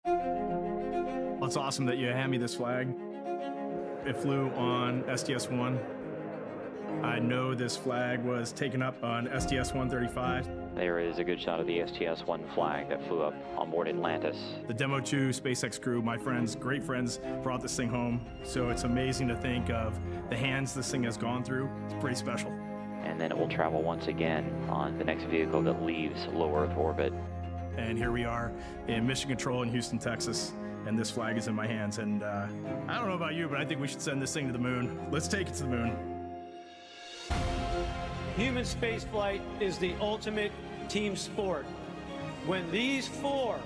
Well, it's awesome that you hand me this flag. It flew on STS-1. I know this flag was taken up on STS-135. There is a good shot of the STS-1 flag that flew up on board Atlantis. The Demo 2 SpaceX crew, my friends, great friends, brought this thing home. So it's amazing to think of the hands this thing has gone through. It's pretty special. And then it will travel once again on the next vehicle that leaves low Earth orbit. And here we are in Mission Control in Houston, Texas, and this flag is in my hands. And I don't know about you, but I think we should send this thing to the moon. Let's take it to the moon. Human spaceflight is the ultimate team sport. When these four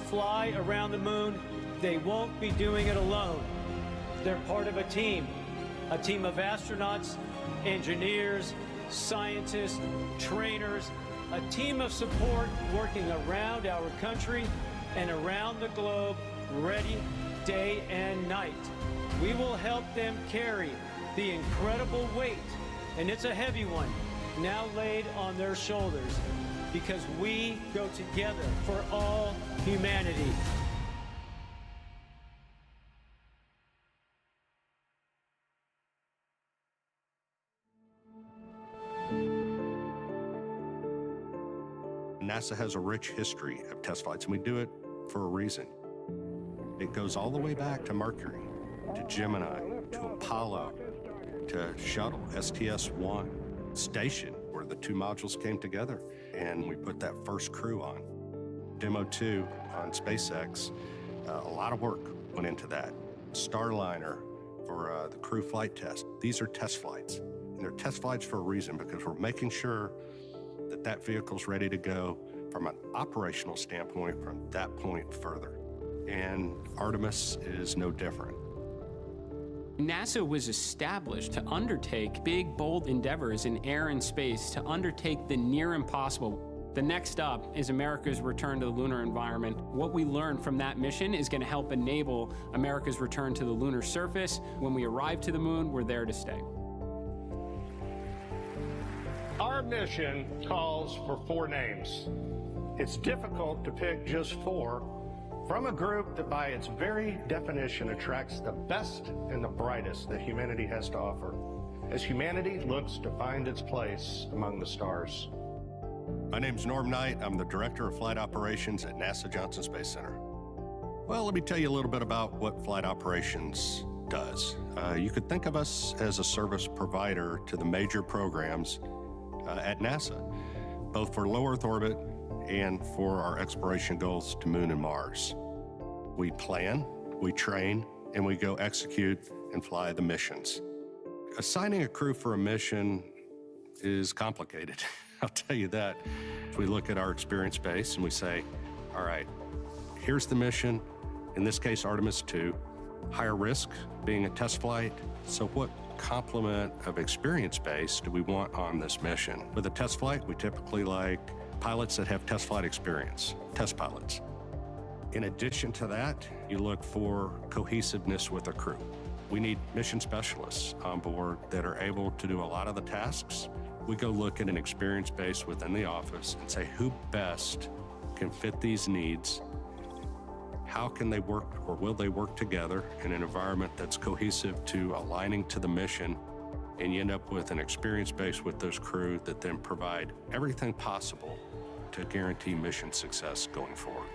fly around the moon, they won't be doing it alone. They're part of a team of astronauts, engineers, scientists, trainers, a team of support working around our country and around the globe, ready day and night. We will help them carry the incredible weight, and it's a heavy one, now laid on their shoulders, because we go together for all humanity. NASA has a rich history of test flights, and we do it for a reason. It goes all the way back to Mercury, to Gemini, to Apollo, to Shuttle, STS-1, Station, where the two modules came together, and we put that first crew on. Demo 2 on SpaceX, a lot of work went into that. Starliner for the crew flight test. These are test flights, and they're test flights for a reason, because we're making sure that that vehicle's ready to go from an operational standpoint from that point further. And Artemis is no different. NASA was established to undertake big, bold endeavors in air and space, to undertake the near impossible. The next up is America's return to the lunar environment. What we learn from that mission is going to help enable America's return to the lunar surface. When we arrive to the moon, we're there to stay. Our mission calls for 4 names. It's difficult to pick just 4 from a group that by its very definition attracts the best and the brightest that humanity has to offer, as humanity looks to find its place among the stars. My name's Norm Knight. I'm the Director of Flight Operations at NASA Johnson Space Center. Well, let me tell you a little bit about what flight operations does. You could think of us as a service provider to the major programs at NASA, both for low Earth orbit and for our exploration goals to Moon and Mars. We plan, we train, and we go execute and fly the missions. Assigning a crew for a mission is complicated, I'll tell you that. We look at our experience base and we say, all right, here's the mission, in this case Artemis 2, higher risk, being a test flight, so what complement of experience base do we want on this mission? With a test flight, we typically like pilots that have test flight experience, test pilots. In addition to that, you look for cohesiveness with a crew. We need mission specialists on board that are able to do a lot of the tasks. We go look at an experience base within the office and say, who best can fit these needs? How can they work, or will they work together in an environment that's cohesive to aligning to the mission? And you end up with an experience base with those crew that then provide everything possible to guarantee mission success going forward.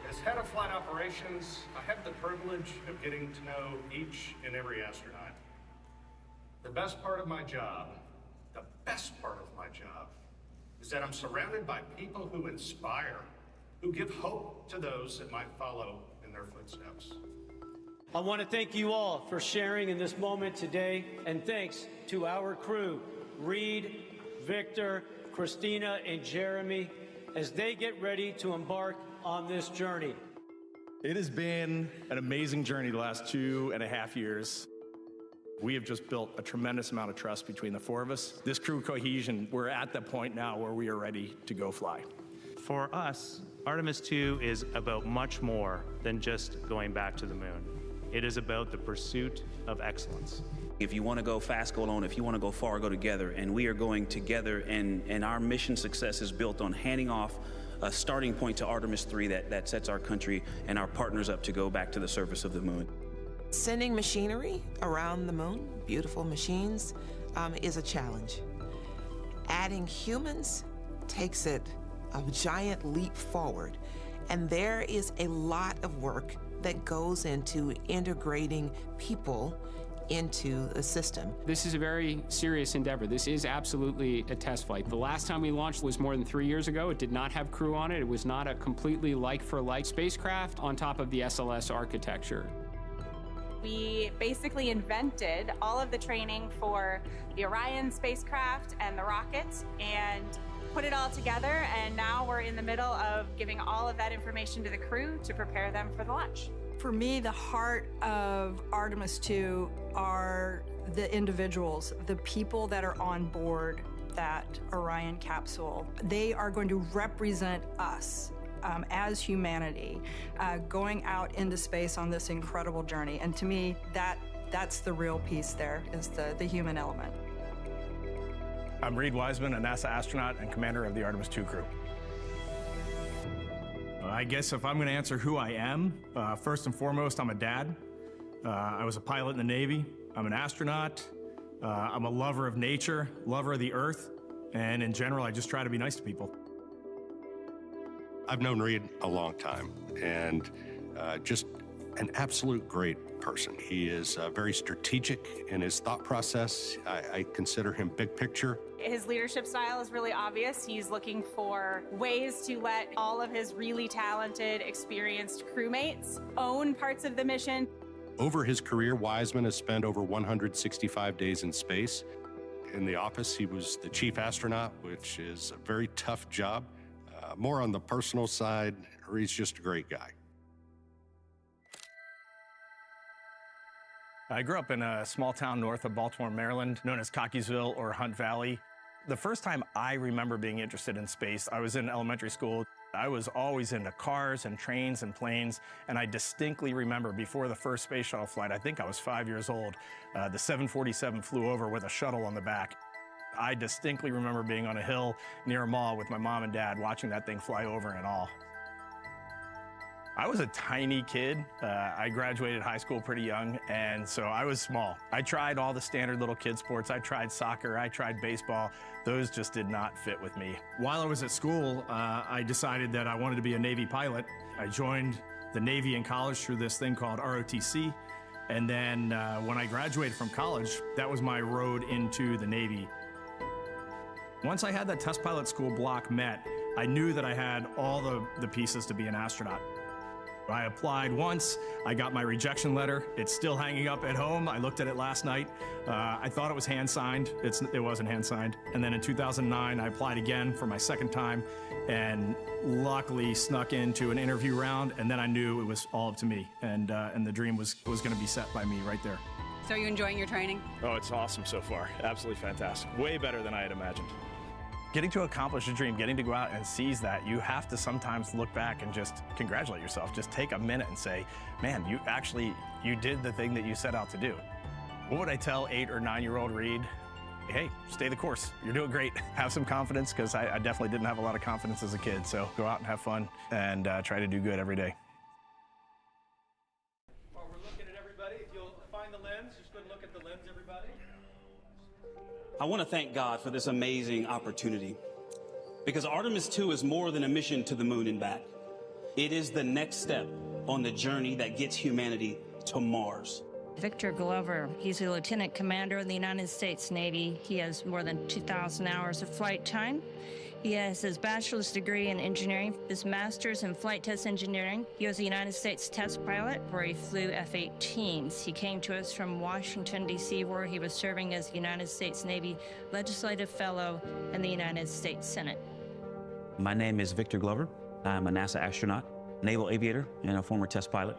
As head of flight operations, I have the privilege of getting to know each and every astronaut. The best part of my job, is that I'm surrounded by people who inspire, who give hope to those that might follow in their footsteps. I want to thank you all for sharing in this moment today, and thanks to our crew, Reed, Victor, Christina, and Jeremy, as they get ready to embark on this journey. It has been an amazing journey the last 2.5 years. We have just built a tremendous amount of trust between the 4 of us. This crew cohesion, we're at the point now where we are ready to go fly. For us, Artemis 2 is about much more than just going back to the moon. It is about the pursuit of excellence. If you want to go fast, go alone. If you want to go far, go together. And we are going together, and our mission success is built on handing off a starting point to Artemis 3 that sets our country and our partners up to go back to the surface of the moon. Sending machinery around the moon, beautiful machines, is a challenge. Adding humans takes it a giant leap forward. And there is a lot of work that goes into integrating people into the system. This is a very serious endeavor. This is absolutely a test flight. The last time we launched was more than 3 years ago. It did not have crew on it. It was not a completely like-for-like spacecraft on top of the SLS architecture. We basically invented all of the training for the Orion spacecraft and the rocket and put it all together, and now we're in the middle of giving all of that information to the crew to prepare them for the launch. For me, the heart of Artemis 2 are the individuals, the people that are on board that Orion capsule. They are going to represent us as humanity going out into space on this incredible journey. And to me, that's the real piece there, is the human element. I'm Reed Wiseman, a NASA astronaut and commander of the Artemis 2 crew. I guess if I'm going to answer who I am, first and foremost, I'm a dad. I was a pilot in the Navy. I'm an astronaut. I'm a lover of nature, lover of the Earth, and in general, I just try to be nice to people. I've known Reed a long time, and just an absolute great person. He is very strategic in his thought process. I consider him big picture. His leadership style is really obvious. He's looking for ways to let all of his really talented, experienced crewmates own parts of the mission. Over his career, Wiseman has spent over 165 days in space. In the office, he was the chief astronaut, which is a very tough job. More on the personal side, Reed's just a great guy. I grew up in a small town north of Baltimore, Maryland, known as Cockeysville or Hunt Valley. The first time I remember being interested in space, I was in elementary school. I was always into cars and trains and planes, and I distinctly remember before the first space shuttle flight, I think I was 5 years old, the 747 flew over with a shuttle on the back. I distinctly remember being on a hill near a mall with my mom and dad watching that thing fly over and all. I was a tiny kid. I graduated high school pretty young, and so I was small. I tried all the standard little kid sports. I tried soccer, I tried baseball. Those just did not fit with me. While I was at school, I decided that I wanted to be a Navy pilot. I joined the Navy in college through this thing called ROTC, and then when I graduated from college, that was my road into the Navy. Once I had that test pilot school block met, I knew that I had all the pieces to be an astronaut. I applied once, I got my rejection letter. It's still hanging up at home. I looked at it last night. I thought it was hand-signed. It wasn't hand-signed. And then in 2009, I applied again for my second time and luckily snuck into an interview round, and then I knew it was all up to me, and the dream was gonna be set by me right there. So are you enjoying your training? Oh, it's awesome so far. Absolutely fantastic. Way better than I had imagined. Getting to accomplish a dream, getting to go out and seize that, you have to sometimes look back and just congratulate yourself. Just take a minute and say, man, you did the thing that you set out to do. What would I tell 8 or 9-year-old Reed? Hey, stay the course. You're doing great. Have some confidence, because I definitely didn't have a lot of confidence as a kid. So go out and have fun and try to do good every day. While we're looking at everybody, if you'll find the lens, just go and look at the lens, everybody. I want to thank God for this amazing opportunity, because Artemis 2 is more than a mission to the moon and back. It is the next step on the journey that gets humanity to Mars. Victor Glover, he's a lieutenant commander in the United States Navy. He has more than 2,000 hours of flight time. He has his bachelor's degree in engineering, his master's in flight test engineering. He was a United States test pilot where he flew F-18s. He came to us from Washington, D.C., where he was serving as a United States Navy Legislative Fellow in the United States Senate. My name is Victor Glover. I'm a NASA astronaut, naval aviator, and a former test pilot.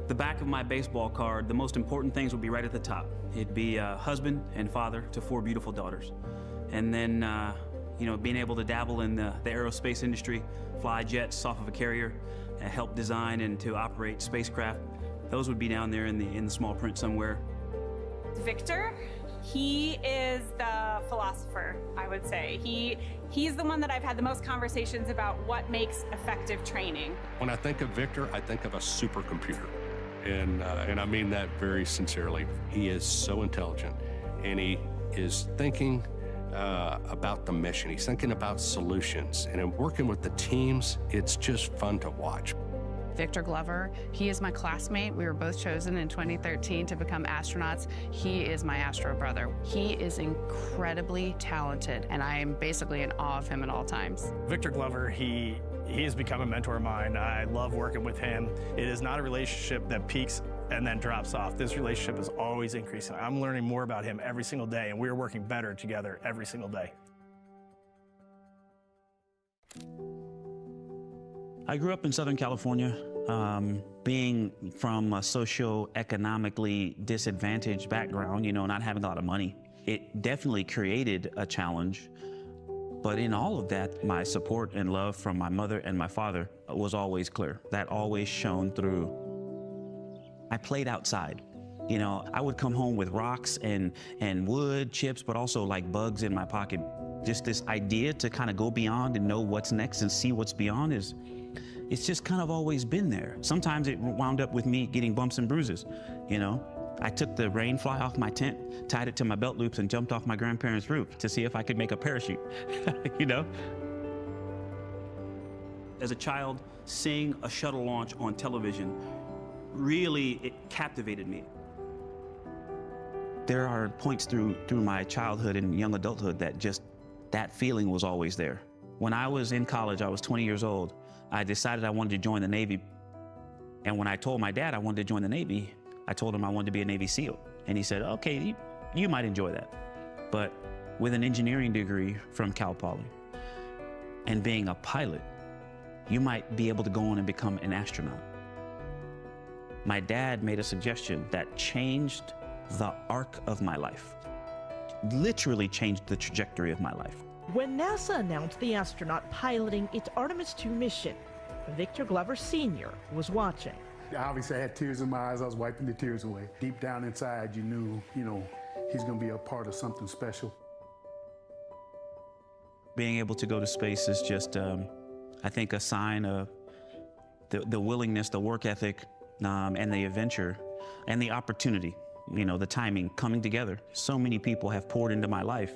The back of my baseball card, the most important things would be right at the top. It'd be a husband and father to 4 beautiful daughters. And then, being able to dabble in the aerospace industry, fly jets off of a carrier, and help design and to operate spacecraft. Those would be down there in the small print somewhere. Victor, he is the philosopher, I would say. He He's the one that I've had the most conversations about what makes effective training. When I think of Victor, I think of a supercomputer. And I mean that very sincerely. He is so intelligent, and he is thinking about the mission. He's thinking about solutions. And in working with the teams, it's just fun to watch. Victor Glover, he is my classmate. We were both chosen in 2013 to become astronauts. He is my astro brother. He is incredibly talented, and I am basically in awe of him at all times. Victor Glover, he has become a mentor of mine. I love working with him. It is not a relationship that peaks and then drops off. This relationship is always increasing. I'm learning more about him every single day, and we're working better together every single day. I grew up in Southern California. Being from a socio-economically disadvantaged background, you know, not having a lot of money, it definitely created a challenge. But in all of that, my support and love from my mother and my father was always clear. That always shone through. I played outside. You know, I would come home with rocks and wood, chips, but also like bugs in my pocket. Just this idea to kind of go beyond and know what's next and see what's beyond it's just kind of always been there. Sometimes it wound up with me getting bumps and bruises, you know. I took the rain fly off my tent, tied it to my belt loops, and jumped off my grandparents' roof to see if I could make a parachute, you know? As a child, seeing a shuttle launch on television, really, it captivated me. There are points through my childhood and young adulthood that feeling was always there. When I was in college, I was 20 years old. I decided I wanted to join the Navy. And when I told my dad I wanted to join the Navy, I told him I wanted to be a Navy SEAL. And he said, okay, you might enjoy that. But with an engineering degree from Cal Poly and being a pilot, you might be able to go on and become an astronaut. My dad made a suggestion that changed the arc of my life, literally changed the trajectory of my life. When NASA announced the astronaut piloting its Artemis II mission, Victor Glover Sr. was watching. Obviously, I had tears in my eyes. I was wiping the tears away. Deep down inside, you knew, he's going to be a part of something special. Being able to go to space is just, I think, a sign of the willingness, the work ethic, and the adventure, and the opportunity, the timing coming together. So many people have poured into my life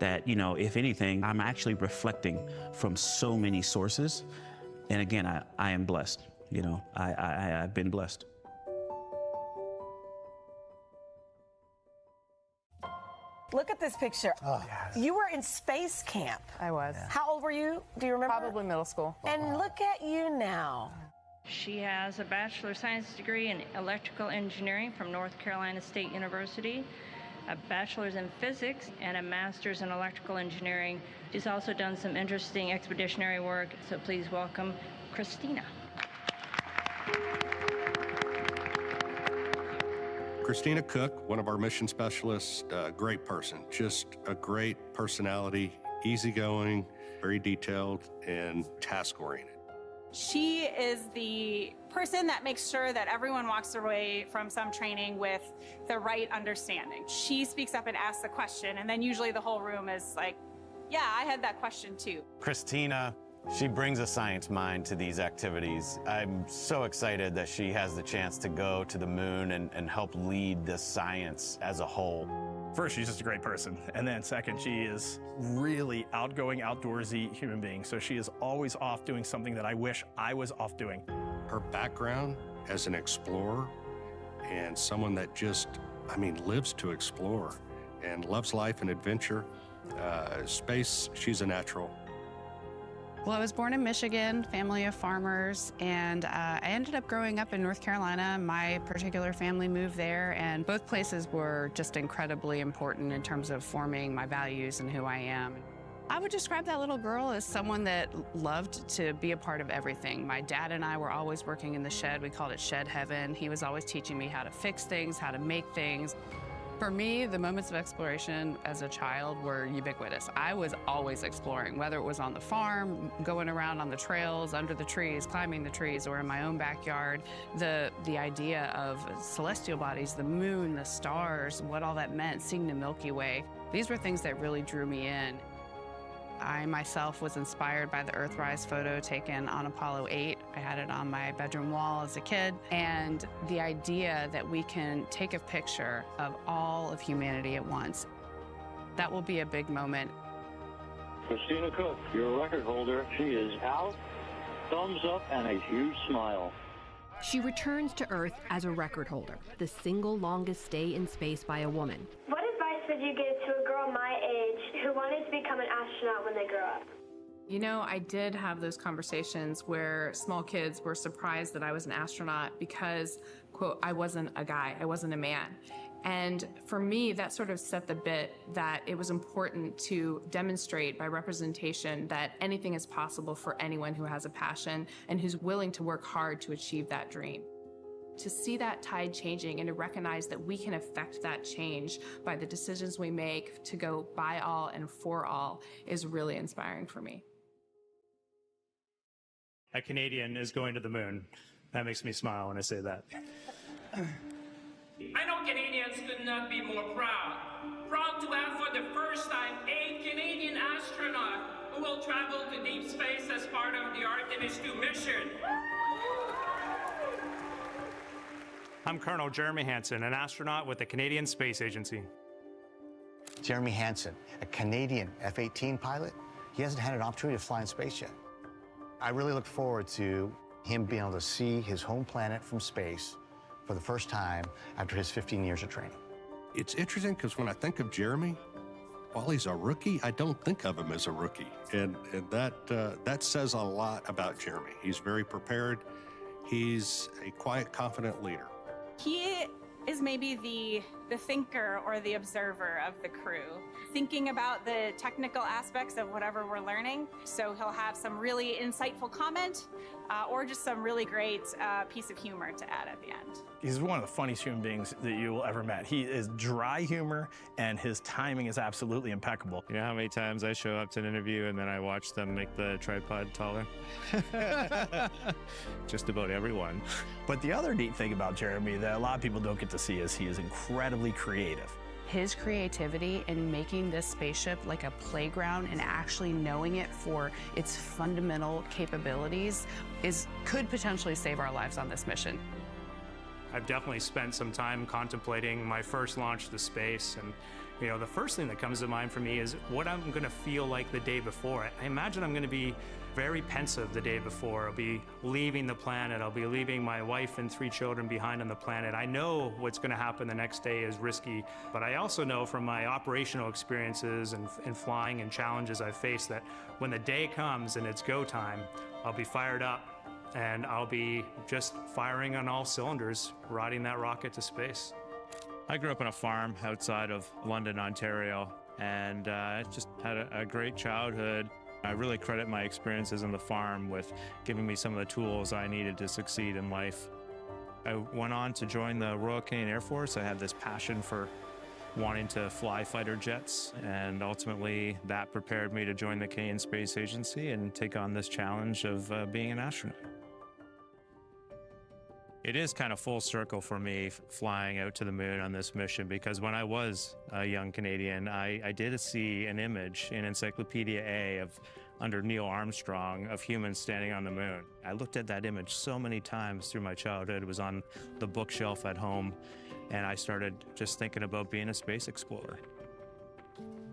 that, if anything, I'm actually reflecting from so many sources. And again, I am blessed. I've been blessed. Look at this picture. Oh, yes. You were in space camp. I was. Yeah. How old were you? Do you remember? Probably middle school. And look at you now. She has a Bachelor of Science degree in Electrical Engineering from North Carolina State University, a Bachelor's in Physics, and a Master's in Electrical Engineering. She's also done some interesting expeditionary work, so please welcome Christina. Christina Cook, one of our mission specialists, a great person, just a great personality, easygoing, very detailed, and task-oriented. She is the person that makes sure that everyone walks away from some training with the right understanding. She speaks up and asks the question, and then usually the whole room is like, yeah, I had that question too. Christina, she brings a science mind to these activities. I'm so excited that she has the chance to go to the moon and help lead the science as a whole. First, she's just a great person. And then second, she is really outgoing, outdoorsy human being. So she is always off doing something that I wish I was off doing. Her background as an explorer and someone that just, lives to explore and loves life and adventure, space, she's a natural. Well, I was born in Michigan, family of farmers, and I ended up growing up in North Carolina. My particular family moved there, and both places were just incredibly important in terms of forming my values and who I am. I would describe that little girl as someone that loved to be a part of everything. My dad and I were always working in the shed. We called it shed heaven. He was always teaching me how to fix things, how to make things. For me, the moments of exploration as a child were ubiquitous. I was always exploring, whether it was on the farm, going around on the trails, under the trees, climbing the trees, or in my own backyard. The idea of celestial bodies, the moon, the stars, what all that meant, seeing the Milky Way, these were things that really drew me in. I myself was inspired by the Earthrise photo taken on Apollo 8. I had it on my bedroom wall as a kid. And the idea that we can take a picture of all of humanity at once, that will be a big moment. Christina Cook, your record holder. She is out, thumbs up, and a huge smile. She returns to Earth as a record holder, the single longest stay in space by a woman. What advice would you give to a girl my age who wanted to become an astronaut when they grow up? You know, I did have those conversations where small kids were surprised that I was an astronaut because, quote, I wasn't a guy, I wasn't a man. And for me, that sort of set the bit that it was important to demonstrate by representation that anything is possible for anyone who has a passion and who's willing to work hard to achieve that dream. To see that tide changing and to recognize that we can affect that change by the decisions we make to go by all and for all is really inspiring for me. A Canadian is going to the moon. That makes me smile when I say that. I know Canadians could not be more proud. Proud to have for the first time a Canadian astronaut who will travel to deep space as part of the Artemis 2 mission. I'm Colonel Jeremy Hansen, an astronaut with the Canadian Space Agency. Jeremy Hansen, a Canadian F-18 pilot. He hasn't had an opportunity to fly in space yet. I really look forward to him being able to see his home planet from space for the first time after his 15 years of training. It's interesting because when I think of Jeremy, while he's a rookie, I don't think of him as a rookie. And that says a lot about Jeremy. He's very prepared. He's a quiet, confident leader. He is maybe the thinker or the observer of the crew, thinking about the technical aspects of whatever we're learning. So he'll have some really insightful comment or just some really great piece of humor to add at the end. He's one of the funniest human beings that you will ever met. He is dry humor, and his timing is absolutely impeccable. You know how many times I show up to an interview and then I watch them make the tripod taller? Just about everyone. But the other neat thing about Jeremy that a lot of people don't get to see is he is incredibly creative. His creativity in making this spaceship like a playground and actually knowing it for its fundamental capabilities could potentially save our lives on this mission. I've definitely spent some time contemplating my first launch to space, and you know, the first thing that comes to mind for me is what I'm going to feel like the day before. I imagine I'm going to be very pensive the day before. I'll be leaving the planet. I'll be leaving my wife and 3 children behind on the planet. I know what's going to happen the next day is risky, but I also know from my operational experiences and flying and challenges I've faced that when the day comes and it's go time, I'll be fired up and I'll be just firing on all cylinders, riding that rocket to space. I grew up on a farm outside of London, Ontario, and just had a great childhood. I really credit my experiences on the farm with giving me some of the tools I needed to succeed in life. I went on to join the Royal Canadian Air Force. I had this passion for wanting to fly fighter jets, and ultimately that prepared me to join the Canadian Space Agency and take on this challenge of being an astronaut. It is kind of full circle for me flying out to the moon on this mission, because when I was a young Canadian, I did see an image in Encyclopedia A under Neil Armstrong of humans standing on the moon. I looked at that image so many times through my childhood. It was on the bookshelf at home, and I started just thinking about being a space explorer.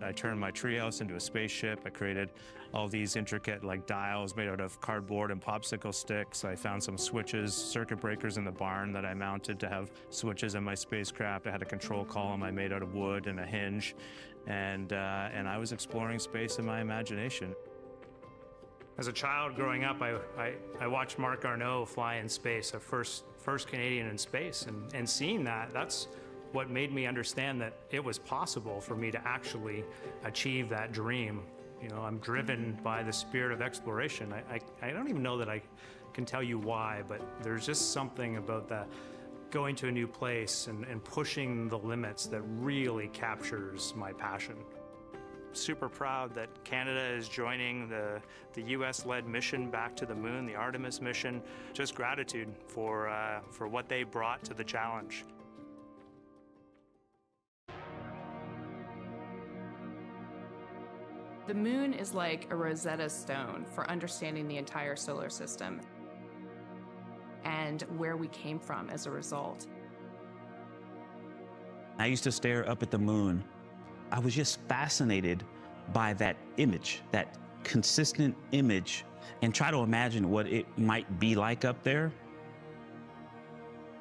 I turned my treehouse into a spaceship. I created all these intricate dials made out of cardboard and popsicle sticks. I found some switches, circuit breakers in the barn that I mounted to have switches in my spacecraft. I had a control column I made out of wood and a hinge, and I was exploring space in my imagination. As a child growing up, I watched Marc Garneau fly in space, a first Canadian in space, and seeing that's what made me understand that it was possible for me to actually achieve that dream. You know, I'm driven by the spirit of exploration. I don't even know that I can tell you why, but there's just something about that going to a new place and pushing the limits that really captures my passion. Super proud that Canada is joining the US-led mission back to the moon, the Artemis mission. Just gratitude for what they brought to the challenge. The moon is like a Rosetta Stone for understanding the entire solar system and where we came from as a result. I used to stare up at the moon. I was just fascinated by that image, that consistent image, and try to imagine what it might be like up there.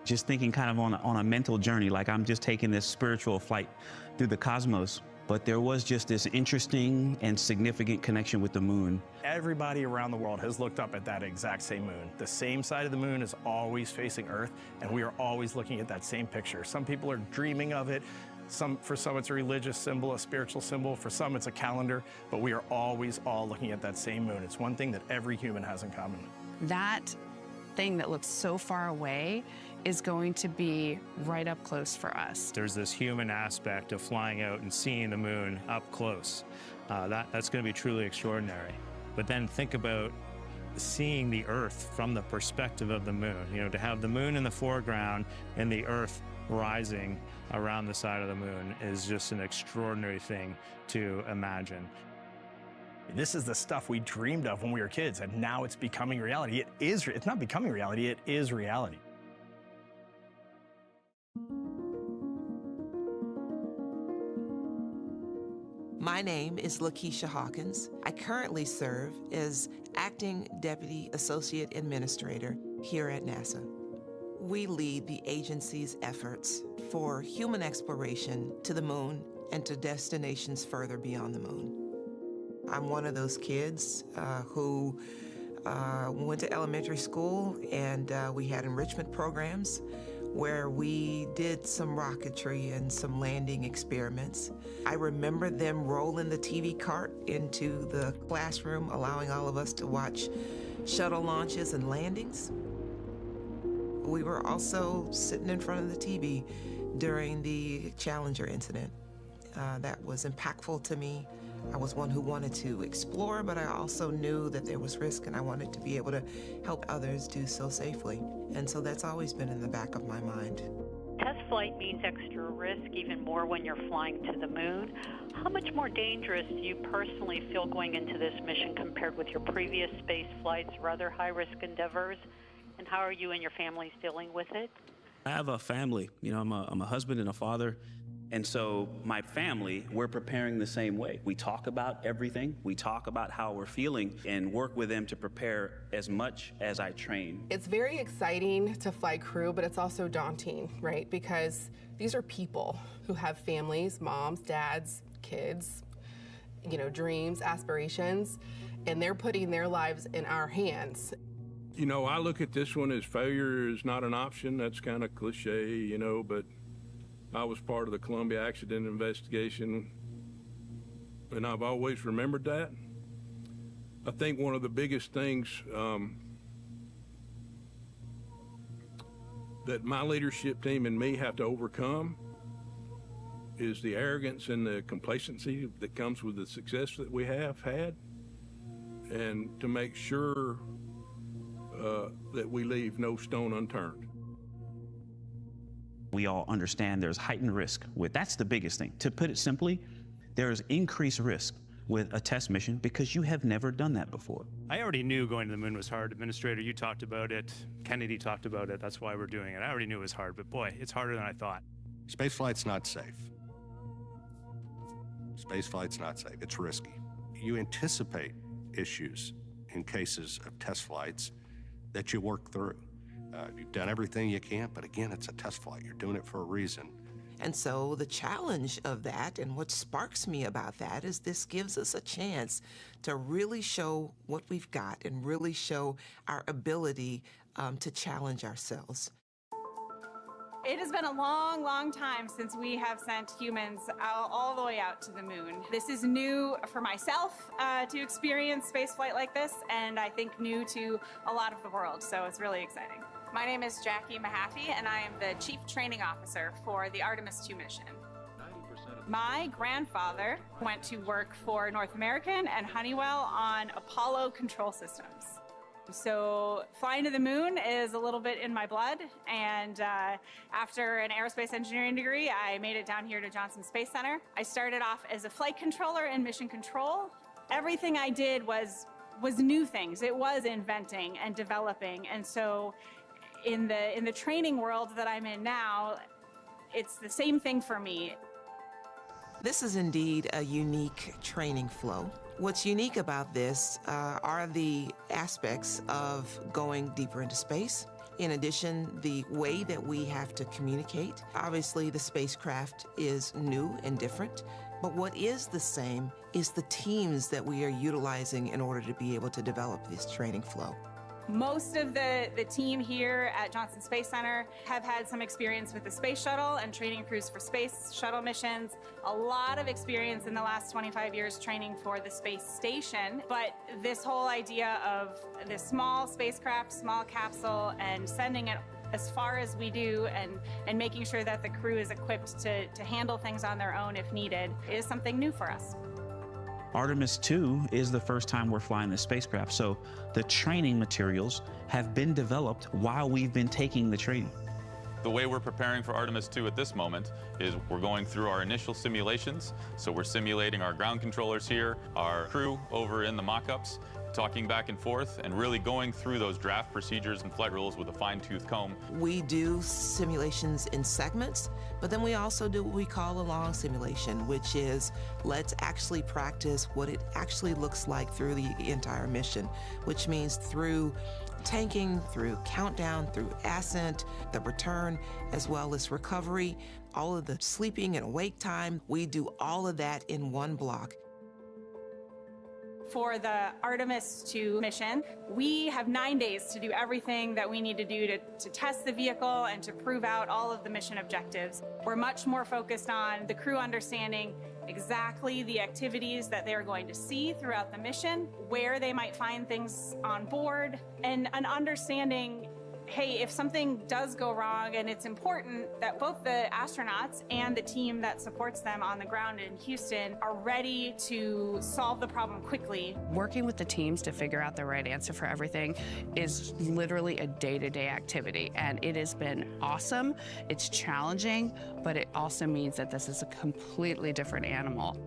Just thinking kind of on a mental journey, like I'm just taking this spiritual flight through the cosmos. But there was just this interesting and significant connection with the moon. Everybody around the world has looked up at that exact same moon. The same side of the moon is always facing Earth, and we are always looking at that same picture. Some people are dreaming of it. For some, it's a religious symbol, a spiritual symbol. For some, it's a calendar. But we are always all looking at that same moon. It's one thing that every human has in common. That thing that looks so far away is going to be right up close for us. There's this human aspect of flying out and seeing the moon up close. That's going to be truly extraordinary. But then think about seeing the Earth from the perspective of the moon. You know, to have the moon in the foreground and the Earth rising around the side of the moon is just an extraordinary thing to imagine. This is the stuff we dreamed of when we were kids, and now it's becoming reality. It's not becoming reality, it is reality. My name is Lakeisha Hawkins. I currently serve as Acting Deputy Associate Administrator here at NASA. We lead the agency's efforts for human exploration to the moon and to destinations further beyond the moon. I'm one of those kids who went to elementary school, and we had enrichment programs where we did some rocketry and some landing experiments. I remember them rolling the TV cart into the classroom, allowing all of us to watch shuttle launches and landings. We were also sitting in front of the TV during the Challenger incident. That was impactful to me. I was one who wanted to explore, but I also knew that there was risk, and I wanted to be able to help others do so safely. And so that's always been in the back of my mind. Test flight means extra risk, even more when you're flying to the moon. How much more dangerous do you personally feel going into this mission compared with your previous space flights or other high-risk endeavors? And how are you and your families dealing with it? I have a family. You know, I'm a husband and a father. And so my family, we're preparing the same way. We talk about everything. We talk about how we're feeling and work with them to prepare as much as I train. It's very exciting to fly crew, but it's also daunting, right? Because these are people who have families, moms, dads, kids, you know, dreams, aspirations, and they're putting their lives in our hands. You know, I look at this one as failure is not an option. That's kind of cliche, you know, but I was part of the Columbia accident investigation, and I've always remembered that. I think one of the biggest things that my leadership team and me have to overcome is the arrogance and the complacency that comes with the success that we have had, and to make sure that we leave no stone unturned. We all understand there's heightened risk with, that's the biggest thing. To put it simply, there's increased risk with a test mission because you have never done that before. I already knew going to the moon was hard. Administrator, you talked about it. Kennedy talked about it. That's why we're doing it. I already knew it was hard, but boy, it's harder than I thought. Spaceflight's not safe. Spaceflight's not safe. It's risky. You anticipate issues in cases of test flights that you work through. You've done everything you can, but again, it's a test flight. You're doing it for a reason. And so the challenge of that, and what sparks me about that, is this gives us a chance to really show what we've got and really show our ability to challenge ourselves. It has been a long, long time since we have sent humans all the way out to the moon. This is new for myself to experience spaceflight like this, and I think new to a lot of the world, so it's really exciting. My name is Jackie Mahaffey, and I am the Chief Training Officer for the Artemis II mission. My grandfather went to work for North American and Honeywell on Apollo control systems. So flying to the moon is a little bit in my blood, and after an aerospace engineering degree, I made it down here to Johnson Space Center. I started off as a flight controller in mission control, Everything I did was new things. It was inventing and developing. And so in the training world that I'm in now, it's the same thing for me. This is indeed a unique training flow. What's unique about this are the aspects of going deeper into space. In addition, the way that we have to communicate. Obviously, the spacecraft is new and different, but what is the same is the teams that we are utilizing in order to be able to develop this training flow. Most of the team here at Johnson Space Center have had some experience with the space shuttle and training crews for space shuttle missions. A lot of experience in the last 25 years training for the space station. But this whole idea of this small spacecraft, small capsule, and sending it as far as we do and making sure that the crew is equipped to handle things on their own if needed is something new for us. Artemis 2 is the first time we're flying this spacecraft, so the training materials have been developed while we've been taking the training. The way we're preparing for Artemis 2 at this moment is we're going through our initial simulations. So we're simulating our ground controllers here, our crew over in the mock-ups, talking back and forth, and really going through those draft procedures and flight rules with a fine-tooth comb. We do simulations in segments, but then we also do what we call a long simulation, which is let's actually practice what it actually looks like through the entire mission, which means through tanking, through countdown, through ascent, the return, as well as recovery, all of the sleeping and awake time. We do all of that in one block. For the Artemis 2 mission, we have 9 days to do everything that we need to do to test the vehicle and to prove out all of the mission objectives. We're much more focused on the crew understanding exactly the activities that they're going to see throughout the mission, where they might find things on board, and an understanding, hey, if something does go wrong, and it's important that both the astronauts and the team that supports them on the ground in Houston are ready to solve the problem quickly. Working with the teams to figure out the right answer for everything is literally a day-to-day activity, and it has been awesome. It's challenging, but it also means that this is a completely different animal.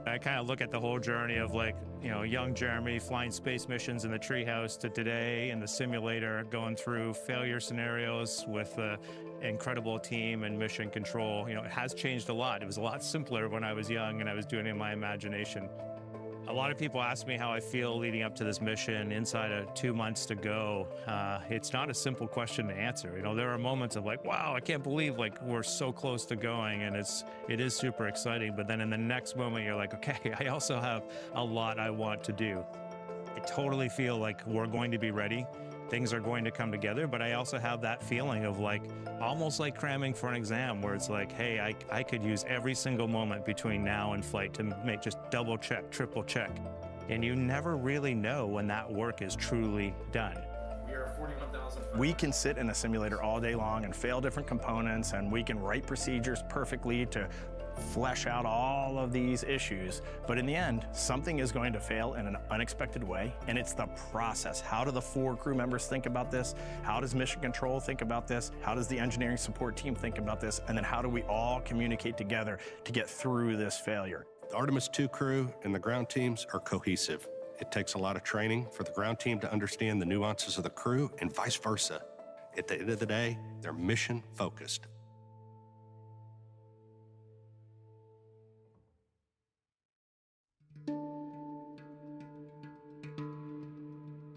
I kind of look at the whole journey of, like, you know, young Jeremy flying space missions in the treehouse to today in the simulator, going through failure scenarios with an incredible team and mission control. You know, it has changed a lot. It was a lot simpler when I was young and I was doing it in my imagination. A lot of people ask me how I feel leading up to this mission inside of 2 months to go. It's not a simple question to answer. You know, there are moments of like, wow, I can't believe like we're so close to going, and it is super exciting. But then in the next moment, you're like, okay, I also have a lot I want to do. I totally feel like we're going to be ready. Things are going to come together, but I also have that feeling of like, almost like cramming for an exam where it's like, hey, I could use every single moment between now and flight to make just double check, triple check. And you never really know when that work is truly done. We can sit in a simulator all day long and fail different components, and we can write procedures perfectly to flesh out all of these issues. But in the end, something is going to fail in an unexpected way, and it's the process. How do the 4 crew members think about this? How does mission control think about this? How does the engineering support team think about this? And then how do we all communicate together to get through this failure? The Artemis 2 crew and the ground teams are cohesive. It takes a lot of training for the ground team to understand the nuances of the crew and vice versa. At the end of the day, they're mission focused.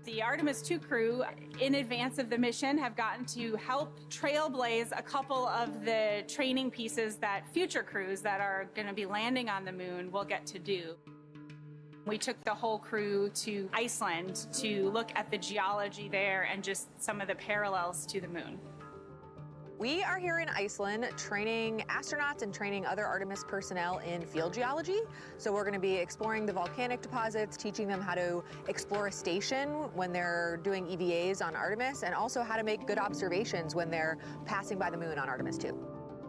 The Artemis 2 crew, in advance of the mission, have gotten to help trailblaze a couple of the training pieces that future crews that are going to be landing on the moon will get to do. We took the whole crew to Iceland to look at the geology there and just some of the parallels to the moon. We are here in Iceland training astronauts and training other Artemis personnel in field geology. So we're going to be exploring the volcanic deposits, teaching them how to explore a station when they're doing EVAs on Artemis, and also how to make good observations when they're passing by the moon on Artemis 2.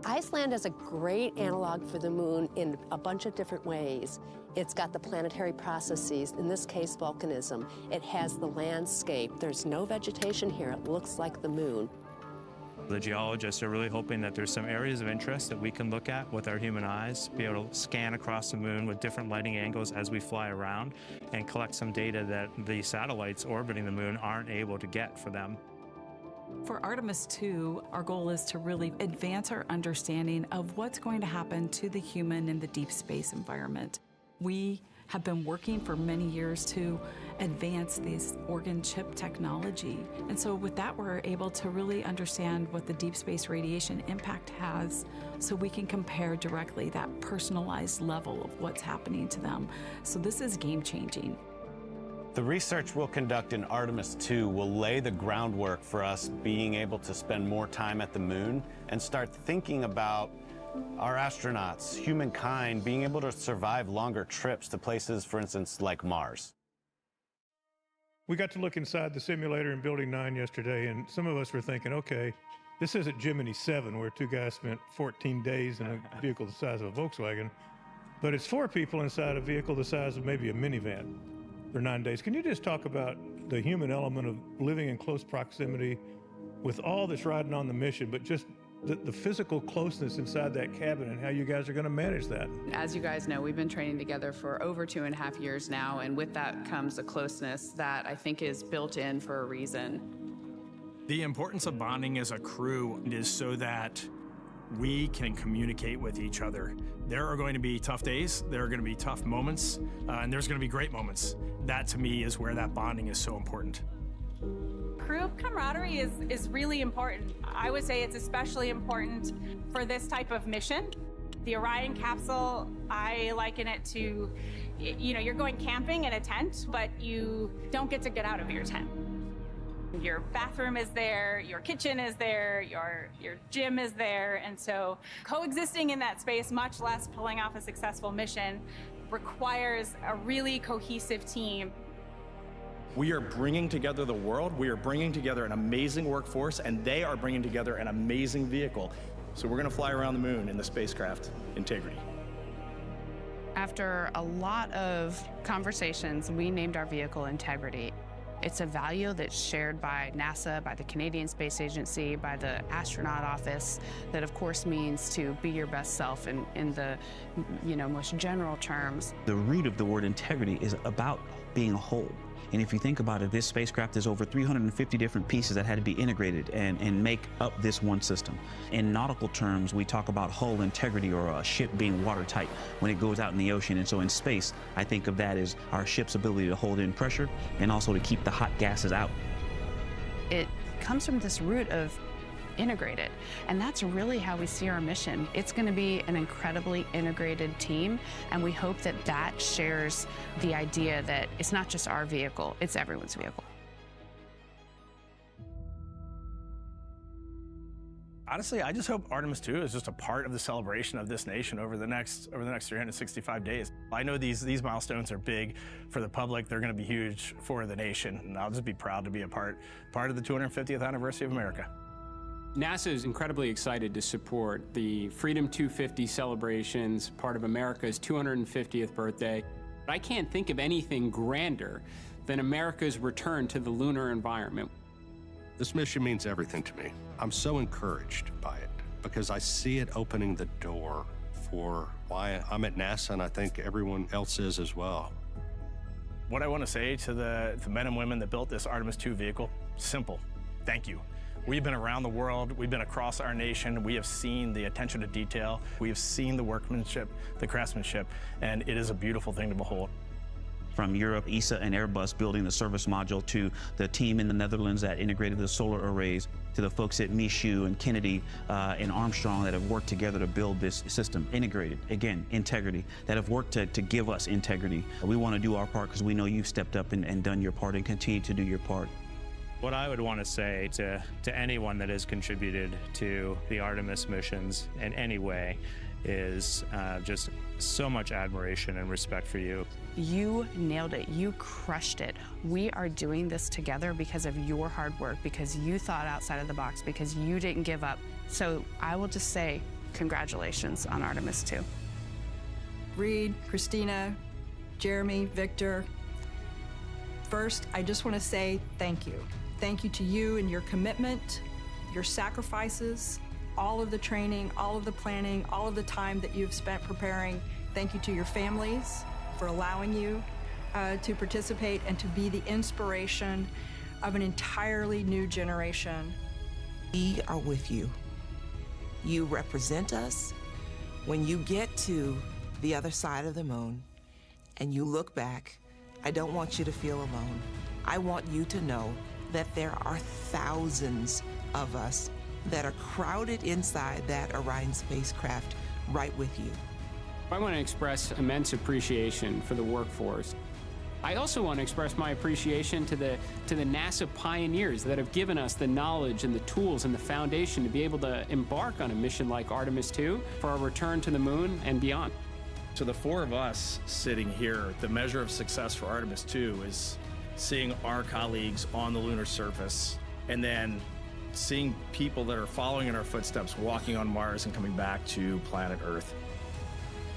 Iceland is a great analog for the moon in a bunch of different ways. It's got the planetary processes, in this case volcanism. It has the landscape. There's no vegetation here. It looks like the moon. The geologists are really hoping that there's some areas of interest that we can look at with our human eyes, be able to scan across the moon with different lighting angles as we fly around and collect some data that the satellites orbiting the moon aren't able to get for them. For Artemis 2, our goal is to really advance our understanding of what's going to happen to the human in the deep space environment. We have been working for many years to advance this organ chip technology. And so with that, we're able to really understand what the deep space radiation impact has so we can compare directly that personalized level of what's happening to them. So this is game-changing. The research we'll conduct in Artemis 2 will lay the groundwork for us being able to spend more time at the moon and start thinking about our astronauts, humankind, being able to survive longer trips to places, for instance, like Mars. We got to look inside the simulator in Building 9 yesterday, and some of us were thinking, okay, this isn't Gemini 7, where two guys spent 14 days in a vehicle the size of a Volkswagen, but it's 4 people inside a vehicle the size of maybe a minivan for 9 days. Can you just talk about the human element of living in close proximity with all that's riding on the mission, but just the physical closeness inside that cabin and how you guys are going to manage that? As you guys know, we've been training together for over 2.5 years now, and with that comes a closeness that I think is built in for a reason. The importance of bonding as a crew is so that we can communicate with each other. There are going to be tough days, there are going to be tough moments, and there's going to be great moments. That, to me, is where that bonding is so important. Crew camaraderie is really important. I would say it's especially important for this type of mission. The Orion capsule, I liken it to, you're going camping in a tent, but you don't get to get out of your tent. Your bathroom is there, your kitchen is there, your gym is there, and so coexisting in that space, much less pulling off a successful mission, requires a really cohesive team. We are bringing together the world, we are bringing together an amazing workforce, and they are bringing together an amazing vehicle. So we're gonna fly around the moon in the spacecraft Integrity. After a lot of conversations, we named our vehicle Integrity. It's a value that's shared by NASA, by the Canadian Space Agency, by the astronaut office, that of course means to be your best self in the most general terms. The root of the word integrity is about being whole. And if you think about it, this spacecraft is over 350 different pieces that had to be integrated and make up this one system. In nautical terms, we talk about hull integrity or a ship being watertight when it goes out in the ocean. And so in space, I think of that as our ship's ability to hold in pressure and also to keep the hot gases out. It comes from this root of integrated, and that's really how we see our mission. It's going to be an incredibly integrated team, and we hope that that shares the idea that it's not just our vehicle, it's everyone's vehicle. Honestly, I just hope Artemis 2 is just a part of the celebration of this nation over the next 365 days. I know these milestones are big for the public. They're going to be huge for the nation, and I'll just be proud to be a part of the 250th anniversary of America. NASA is incredibly excited to support the Freedom 250 celebrations, part of America's 250th birthday. I can't think of anything grander than America's return to the lunar environment. This mission means everything to me. I'm so encouraged by it because I see it opening the door for why I'm at NASA, and I think everyone else is as well. What I want to say to the men and women that built this Artemis 2 vehicle, simple, thank you. We've been around the world, we've been across our nation, we have seen the attention to detail, we have seen the workmanship, the craftsmanship, and it is a beautiful thing to behold. From Europe, ESA and Airbus building the service module, to the team in the Netherlands that integrated the solar arrays, to the folks at Michoud and Kennedy and Armstrong that have worked together to build this system. Integrated, again, integrity, that have worked to give us integrity. We want to do our part because we know you've stepped up and done your part and continue to do your part. What I would want to say to anyone that has contributed to the Artemis missions in any way is just so much admiration and respect for you. You nailed it. You crushed it. We are doing this together because of your hard work, because you thought outside of the box, because you didn't give up. So I will just say congratulations on Artemis 2. Reed, Christina, Jeremy, Victor. First, I just want to say thank you. Thank you to you and your commitment. your sacrifices, all of the training, all of the planning, all of the time that you've spent preparing. Thank you to your families for allowing you to participate and to be the inspiration of an entirely new generation. We are with you. You represent us. When you get to the other side of the moon and you look back, I don't want you to feel alone. I want you to know that there are thousands of us that are crowded inside that Orion spacecraft right with you. I want to express immense appreciation for the workforce. I also want to express my appreciation to the NASA pioneers that have given us the knowledge and the tools and the foundation to be able to embark on a mission like Artemis II for our return to the moon and beyond. To the four of us sitting here, the measure of success for Artemis II is seeing our colleagues on the lunar surface and then seeing people that are following in our footsteps walking on Mars and coming back to planet Earth.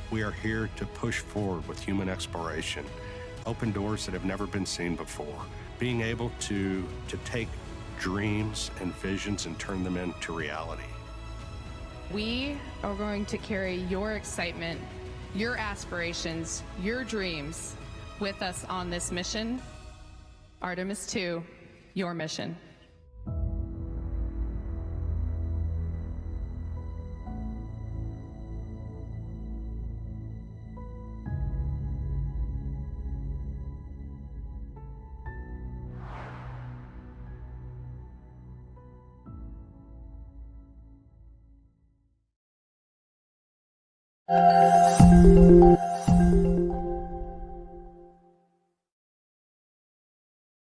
We are here to push forward with human exploration, open doors that have never been seen before, being able to take dreams and visions and turn them into reality. We are going to carry your excitement, your aspirations, your dreams with us on this mission. Artemis II, your mission.